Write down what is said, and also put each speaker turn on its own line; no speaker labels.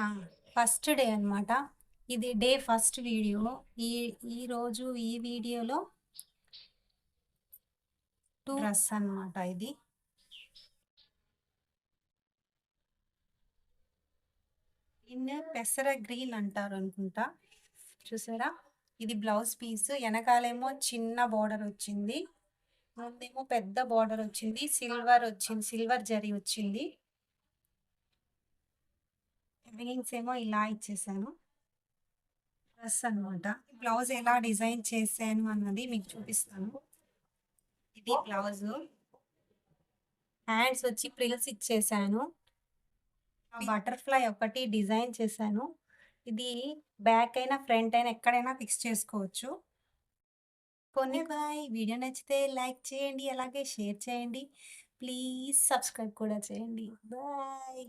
ఆ! First day అన్నమాట. ఇది డే ఫస్ట్ వీడియో. ఈ ఈరోజు ఈ వీడియోలో డ్రెస్ అన్నమాట ఇది. దీన్ని పెసర గ్రీన్ అంటారనుకుంటా. చూసారా? ఇది బ్లౌజ్ పీస్. ఎనకాలేమో చిన్న బోర్డర్ వచ్చింది. ముందేమో పెద్ద బోర్డర్ వచ్చింది. సిల్వర్ వచ్చింది. సిల్వర్ జరీ వచ్చింది. హ్యాంగింగ్స్ ఏమో ఇలా ఇచ్చేసాను. డ్రెస్ అన్నమాట. బ్లౌజ్ ఎలా డిజైన్ చేశాను అన్నది మీకు చూపిస్తాను. ఇది బ్లౌజ్. హ్యాండ్స్ వచ్చి ప్రిల్స్ ఇచ్చేసాను. బటర్‌ఫ్లై ఒకటి డిజైన్ చేశాను. ఇది బ్యాక్ అయినా, ఫ్రంట్ అయినా ఎక్కడైనా ఫిక్స్ చేసుకోవచ్చు. బాయ్. వీడియో నచ్చితే లైక్ చేయండి. అలాగే షేర్ చేయండి. ప్లీజ్ సబ్స్క్రైబ్ కూడా చేయండి. బాయ్.